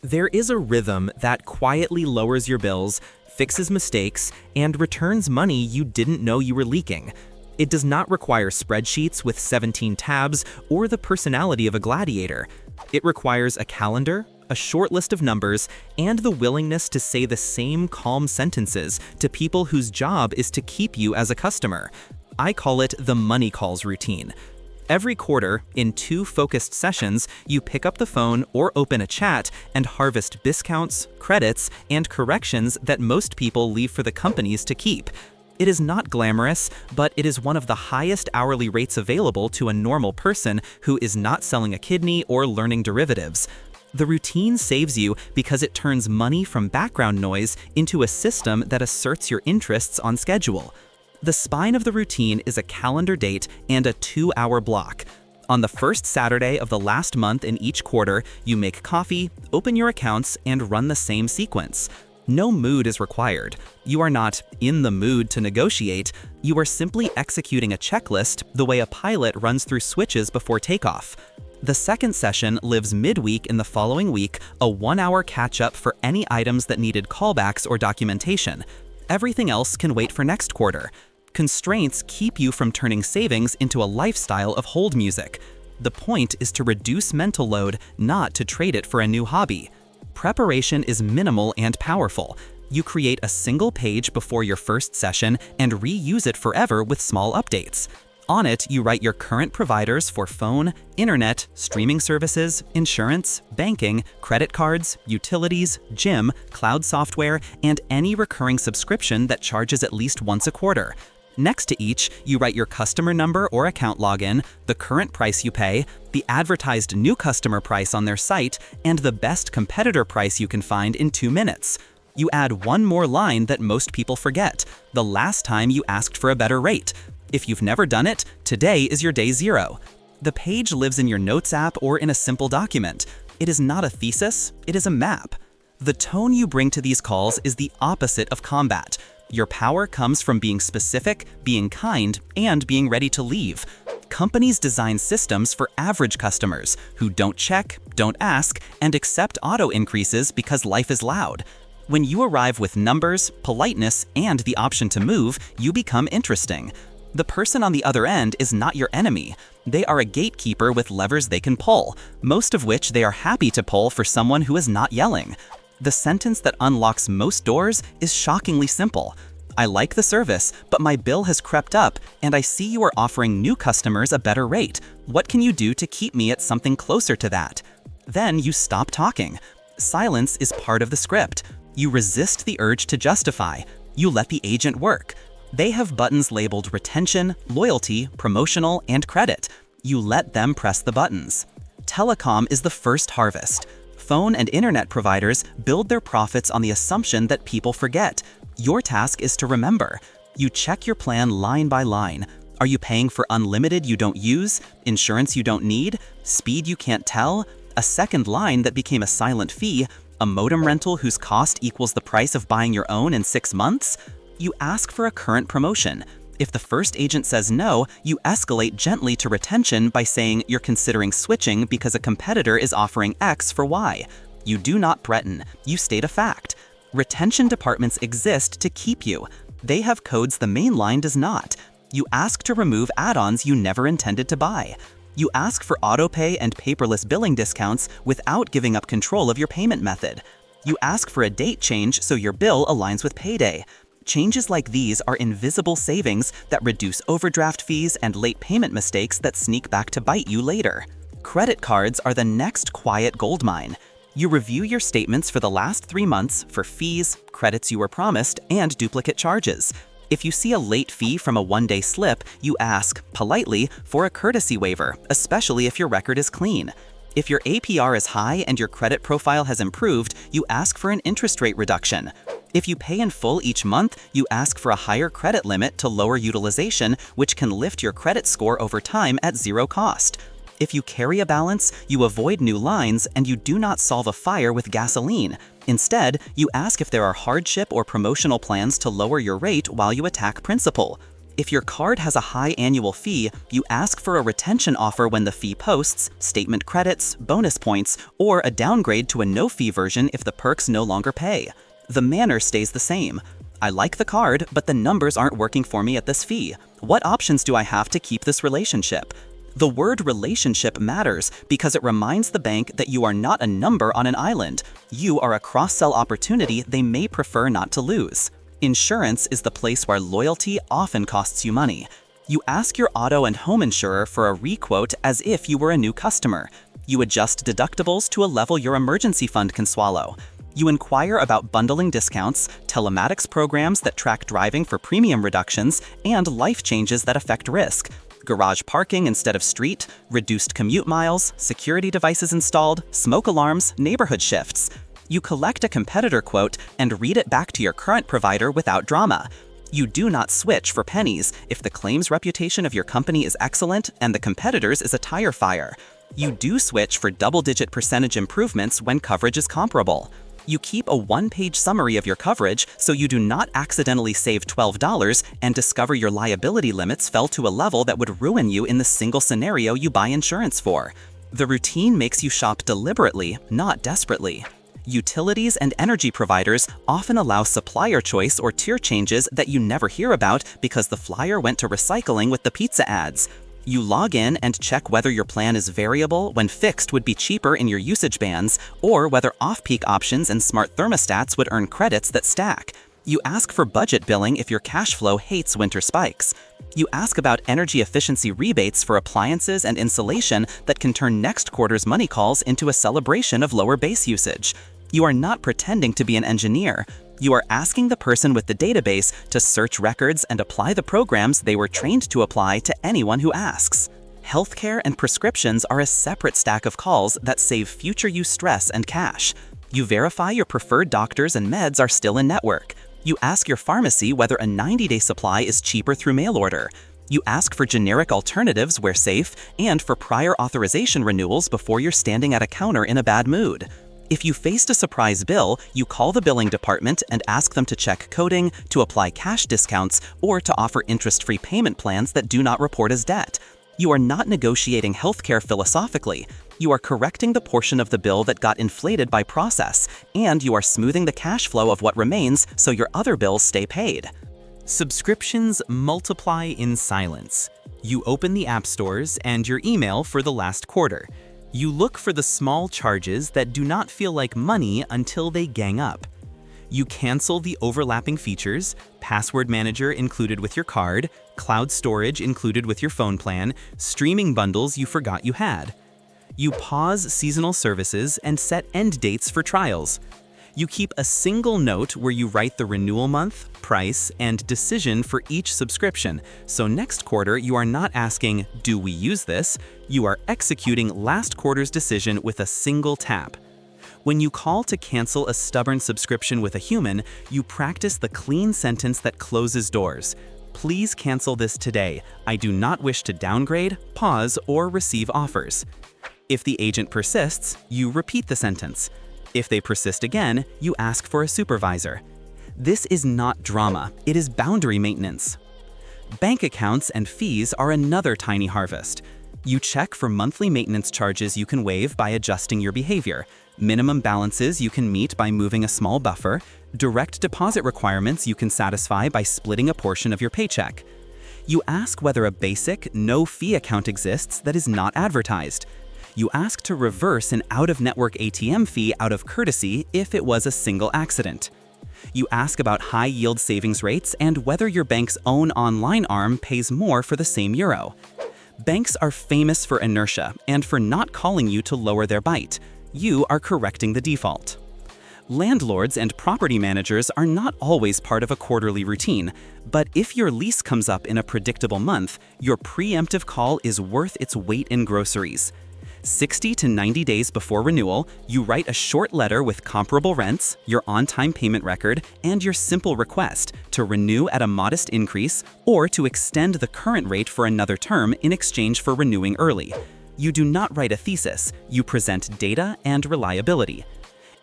There is a rhythm that quietly lowers your bills, fixes mistakes, and returns money you didn't know you were leaking. It does not require spreadsheets with 17 tabs or the personality of a gladiator. It requires a calendar, a short list of numbers, and the willingness to say the same calm sentences to people whose job is to keep you as a customer. I call it the money calls routine. Every quarter, in 2 focused sessions, you pick up the phone or open a chat and harvest discounts, credits, and corrections that most people leave for the companies to keep. It is not glamorous, but it is one of the highest hourly rates available to a normal person who is not selling a kidney or learning derivatives. The routine saves you because it turns money from background noise into a system that asserts your interests on schedule. The spine of the routine is a calendar date and a 2-hour block. On the first Saturday of the last month in each quarter, you make coffee, open your accounts, and run the same sequence. No mood is required. You are not in the mood to negotiate. You are simply executing a checklist the way a pilot runs through switches before takeoff. The second session lives midweek in the following week, a 1-hour catch-up for any items that needed callbacks or documentation. Everything else can wait for next quarter. Constraints keep you from turning savings into a lifestyle of hold music. The point is to reduce mental load, not to trade it for a new hobby. Preparation is minimal and powerful. You create a single page before your first session and reuse it forever with small updates. On it, you write your current providers for phone, internet, streaming services, insurance, banking, credit cards, utilities, gym, cloud software, and any recurring subscription that charges at least once a quarter. Next to each, you write your customer number or account login, the current price you pay, the advertised new customer price on their site, and the best competitor price you can find in 2 minutes. You add one more line that most people forget: the last time you asked for a better rate. If you've never done it, today is your day 0. The page lives in your Notes app or in a simple document. It is not a thesis, it is a map. The tone you bring to these calls is the opposite of combat. Your power comes from being specific, being kind, and being ready to leave. Companies design systems for average customers who don't check, don't ask, and accept auto increases because life is loud. When you arrive with numbers, politeness, and the option to move, you become interesting. The person on the other end is not your enemy. They are a gatekeeper with levers they can pull, most of which they are happy to pull for someone who is not yelling. The sentence that unlocks most doors is shockingly simple. I like the service, but my bill has crept up, and I see you are offering new customers a better rate. What can you do to keep me at something closer to that? Then you stop talking. Silence is part of the script. You resist the urge to justify. You let the agent work. They have buttons labeled retention, loyalty, promotional, and credit. You let them press the buttons. Telecom is the first harvest. Phone and internet providers build their profits on the assumption that people forget. Your task is to remember. You check your plan line by line. Are you paying for unlimited you don't use, insurance you don't need, speed you can't tell, a second line that became a silent fee, a modem rental whose cost equals the price of buying your own in 6 months? You ask for a current promotion. If the first agent says no, you escalate gently to retention by saying you're considering switching because a competitor is offering X for Y. You do not threaten, you state a fact. Retention departments exist to keep you. They have codes the main line does not. You ask to remove add-ons you never intended to buy. You ask for autopay and paperless billing discounts without giving up control of your payment method. You ask for a date change so your bill aligns with payday. Changes like these are invisible savings that reduce overdraft fees and late payment mistakes that sneak back to bite you later. Credit cards are the next quiet goldmine. You review your statements for the last 3 months for fees, credits you were promised, and duplicate charges. If you see a late fee from a one-day slip, you ask, politely, for a courtesy waiver, especially if your record is clean. If your APR is high and your credit profile has improved, you ask for an interest rate reduction. If you pay in full each month, you ask for a higher credit limit to lower utilization, which can lift your credit score over time at 0 cost. If you carry a balance, you avoid new lines and you do not solve a fire with gasoline. Instead, you ask if there are hardship or promotional plans to lower your rate while you attack principal. If your card has a high annual fee, you ask for a retention offer when the fee posts, statement credits, bonus points, or a downgrade to a no-fee version if the perks no longer pay. The manner stays the same. I like the card, but the numbers aren't working for me at this fee. What options do I have to keep this relationship? The word relationship matters because it reminds the bank that you are not a number on an island. You are a cross-sell opportunity they may prefer not to lose. Insurance is the place where loyalty often costs you money. You ask your auto and home insurer for a re-quote as if you were a new customer. You adjust deductibles to a level your emergency fund can swallow. You inquire about bundling discounts, telematics programs that track driving for premium reductions, and life changes that affect risk. Garage parking instead of street, reduced commute miles, security devices installed, smoke alarms, neighborhood shifts. You collect a competitor quote and read it back to your current provider without drama. You do not switch for pennies if the claims reputation of your company is excellent and the competitor's is a tire fire. You do switch for double-digit percentage improvements when coverage is comparable. You keep a one-page summary of your coverage so you do not accidentally save $12 and discover your liability limits fell to a level that would ruin you in the single scenario you buy insurance for. The routine makes you shop deliberately, not desperately. Utilities and energy providers often allow supplier choice or tier changes that you never hear about because the flyer went to recycling with the pizza ads. You log in and check whether your plan is variable when fixed would be cheaper in your usage bands, or whether off-peak options and smart thermostats would earn credits that stack. You ask for budget billing if your cash flow hates winter spikes. You ask about energy efficiency rebates for appliances and insulation that can turn next quarter's money calls into a celebration of lower base usage. You are not pretending to be an engineer. You are asking the person with the database to search records and apply the programs they were trained to apply to anyone who asks. Healthcare and prescriptions are a separate stack of calls that save future you stress and cash. You verify your preferred doctors and meds are still in network. You ask your pharmacy whether a 90-day supply is cheaper through mail order. You ask for generic alternatives where safe and for prior authorization renewals before you're standing at a counter in a bad mood. If you faced a surprise bill, you call the billing department and ask them to check coding, to apply cash discounts, or to offer interest-free payment plans that do not report as debt. You are not negotiating healthcare philosophically. You are correcting the portion of the bill that got inflated by process, and you are smoothing the cash flow of what remains so your other bills stay paid. Subscriptions multiply in silence. You open the app stores and your email for the last quarter. You look for the small charges that do not feel like money until they gang up. You cancel the overlapping features, password manager included with your card, cloud storage included with your phone plan, streaming bundles you forgot you had. You pause seasonal services and set end dates for trials. You keep a single note where you write the renewal month, price, and decision for each subscription, so next quarter you are not asking, "Do we use this?" You are executing last quarter's decision with a single tap. When you call to cancel a stubborn subscription with a human, you practice the clean sentence that closes doors. "Please cancel this today. I do not wish to downgrade, pause, or receive offers." If the agent persists, you repeat the sentence. If they persist again, you ask for a supervisor. This is not drama, it is boundary maintenance. Bank accounts and fees are another tiny harvest. You check for monthly maintenance charges you can waive by adjusting your behavior, minimum balances you can meet by moving a small buffer, direct deposit requirements you can satisfy by splitting a portion of your paycheck. You ask whether a basic, no-fee account exists that is not advertised. You ask to reverse an out-of-network ATM fee out of courtesy if it was a single accident. You ask about high-yield savings rates and whether your bank's own online arm pays more for the same euro. Banks are famous for inertia and for not calling you to lower their bite. You are correcting the default. Landlords and property managers are not always part of a quarterly routine, but if your lease comes up in a predictable month, your preemptive call is worth its weight in groceries. 60 to 90 days before renewal, you write a short letter with comparable rents, your on-time payment record, and your simple request to renew at a modest increase or to extend the current rate for another term in exchange for renewing early. You do not write a thesis, you present data and reliability.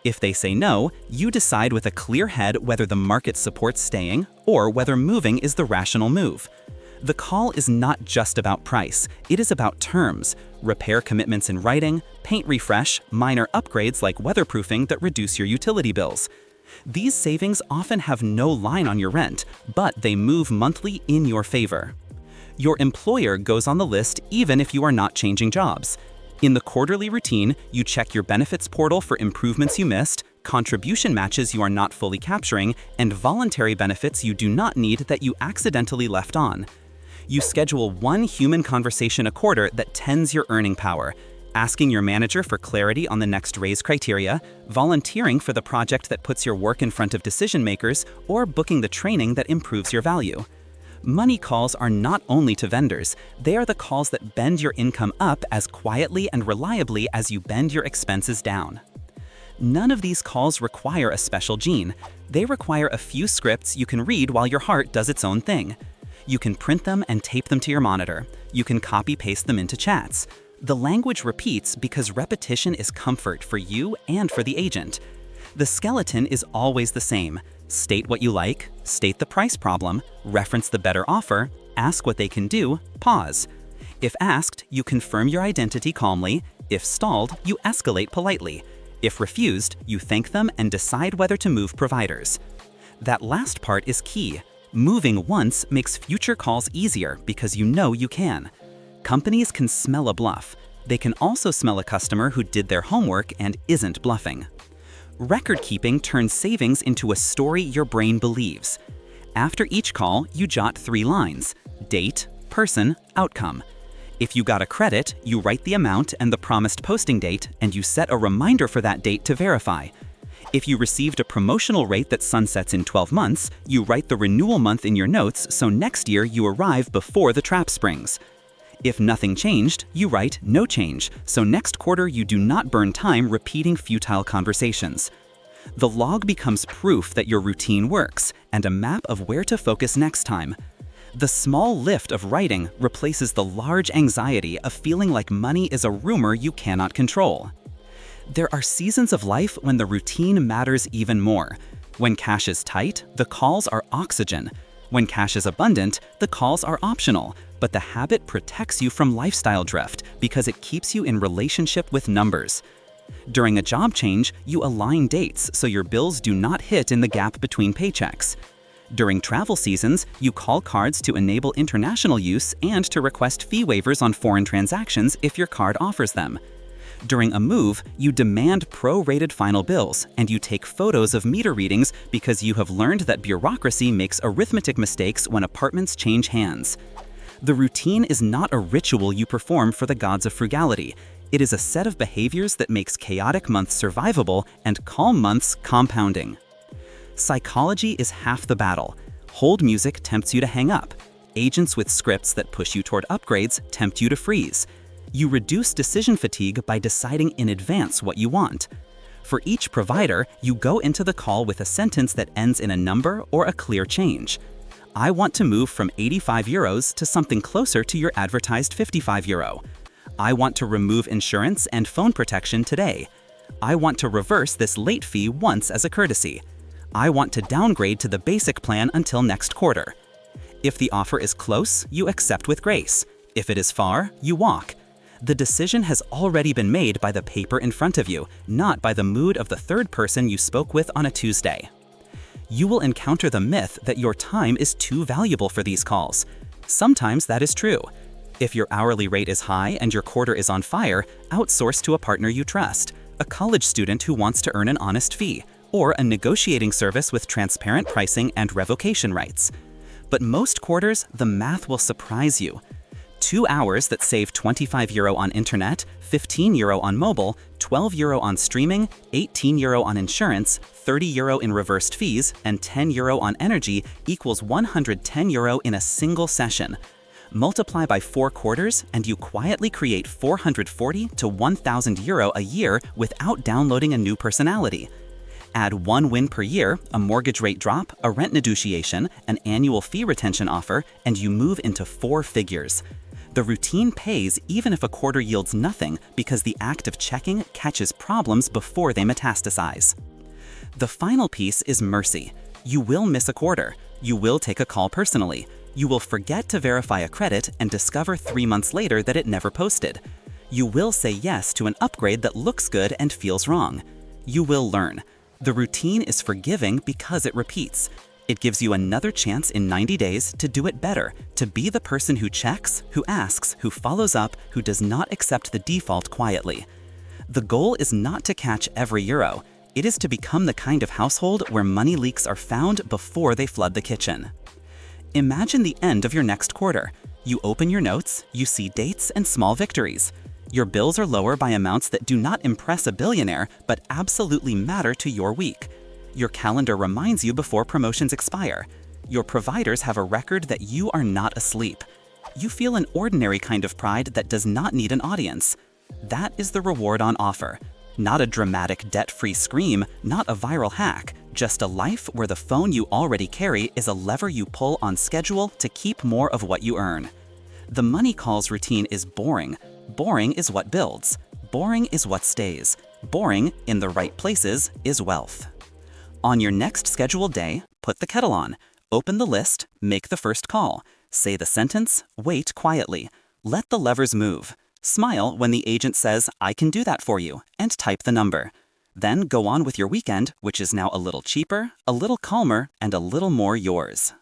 If they say no, you decide with a clear head whether the market supports staying or whether moving is the rational move. The call is not just about price, it is about terms, repair commitments in writing, paint refresh, minor upgrades like weatherproofing that reduce your utility bills. These savings often have no line on your rent, but they move monthly in your favor. Your employer goes on the list even if you are not changing jobs. In the quarterly routine, you check your benefits portal for improvements you missed, contribution matches you are not fully capturing, and voluntary benefits you do not need that you accidentally left on. You schedule one human conversation a quarter that tends your earning power, asking your manager for clarity on the next raise criteria, volunteering for the project that puts your work in front of decision makers, or booking the training that improves your value. Money calls are not only to vendors, they are the calls that bend your income up as quietly and reliably as you bend your expenses down. None of these calls require a special gene. They require a few scripts you can read while your heart does its own thing. You can print them and tape them to your monitor. You can copy-paste them into chats. The language repeats because repetition is comfort for you and for the agent. The skeleton is always the same. State what you like, state the price problem, reference the better offer, ask what they can do, pause. If asked, you confirm your identity calmly. If stalled, you escalate politely. If refused, you thank them and decide whether to move providers. That last part is key. Moving once makes future calls easier because you know you can. Companies can smell a bluff. They can also smell a customer who did their homework and isn't bluffing. Record keeping turns savings into a story your brain believes. After each call, you jot 3 lines: date, person, outcome. If you got a credit, you write the amount and the promised posting date, and you set a reminder for that date to verify. If you received a promotional rate that sunsets in 12 months, you write the renewal month in your notes so next year you arrive before the trap springs. If nothing changed, you write no change, so next quarter you do not burn time repeating futile conversations. The log becomes proof that your routine works and a map of where to focus next time. The small lift of writing replaces the large anxiety of feeling like money is a rumor you cannot control. There are seasons of life when the routine matters even more. When cash is tight, the calls are oxygen. When cash is abundant, the calls are optional, but the habit protects you from lifestyle drift because it keeps you in relationship with numbers. During a job change, you align dates so your bills do not hit in the gap between paychecks. During travel seasons, you call cards to enable international use and to request fee waivers on foreign transactions if your card offers them. During a move, you demand pro-rated final bills, and you take photos of meter readings because you have learned that bureaucracy makes arithmetic mistakes when apartments change hands. The routine is not a ritual you perform for the gods of frugality. It is a set of behaviors that makes chaotic months survivable and calm months compounding. Psychology is half the battle. Hold music tempts you to hang up. Agents with scripts that push you toward upgrades tempt you to freeze. You reduce decision fatigue by deciding in advance what you want. For each provider, you go into the call with a sentence that ends in a number or a clear change. I want to move from 85 euros to something closer to your advertised 55 euro. I want to remove insurance and phone protection today. I want to reverse this late fee once as a courtesy. I want to downgrade to the basic plan until next quarter. If the offer is close, you accept with grace. If it is far, you walk. The decision has already been made by the paper in front of you, not by the mood of the third person you spoke with on a Tuesday. You will encounter the myth that your time is too valuable for these calls. Sometimes that is true. If your hourly rate is high and your quarter is on fire, outsource to a partner you trust, a college student who wants to earn an honest fee, or a negotiating service with transparent pricing and revocation rights. But most quarters, the math will surprise you. 2 hours that save 25 euro on internet, 15 euro on mobile, 12 euro on streaming, 18 euro on insurance, 30 euro in reversed fees, and 10 euro on energy equals 110 euro in a single session. Multiply by 4 quarters and you quietly create 440 to 1,000 euro a year without downloading a new personality. Add 1 win per year, a mortgage rate drop, a rent negotiation, an annual fee retention offer, and you move into 4 figures. The routine pays even if a quarter yields nothing because the act of checking catches problems before they metastasize. The final piece is mercy. You will miss a quarter. You will take a call personally. You will forget to verify a credit and discover 3 months later that it never posted. You will say yes to an upgrade that looks good and feels wrong. You will learn. The routine is forgiving because it repeats. It gives you another chance in 90 days to do it better, to be the person who checks, who asks, who follows up, who does not accept the default quietly. The goal is not to catch every euro. It is to become the kind of household where money leaks are found before they flood the kitchen. Imagine the end of your next quarter. You open your notes, you see dates and small victories. Your bills are lower by amounts that do not impress a billionaire, but absolutely matter to your week. Your calendar reminds you before promotions expire. Your providers have a record that you are not asleep. You feel an ordinary kind of pride that does not need an audience. That is the reward on offer. Not a dramatic debt-free scream, not a viral hack, just a life where the phone you already carry is a lever you pull on schedule to keep more of what you earn. The money calls routine is boring. Boring is what builds. Boring is what stays. Boring, in the right places, is wealth. On your next scheduled day, put the kettle on. Open the list, make the first call. Say the sentence, wait quietly. Let the levers move. Smile when the agent says, "I can do that for you," and type the number. Then go on with your weekend, which is now a little cheaper, a little calmer, and a little more yours.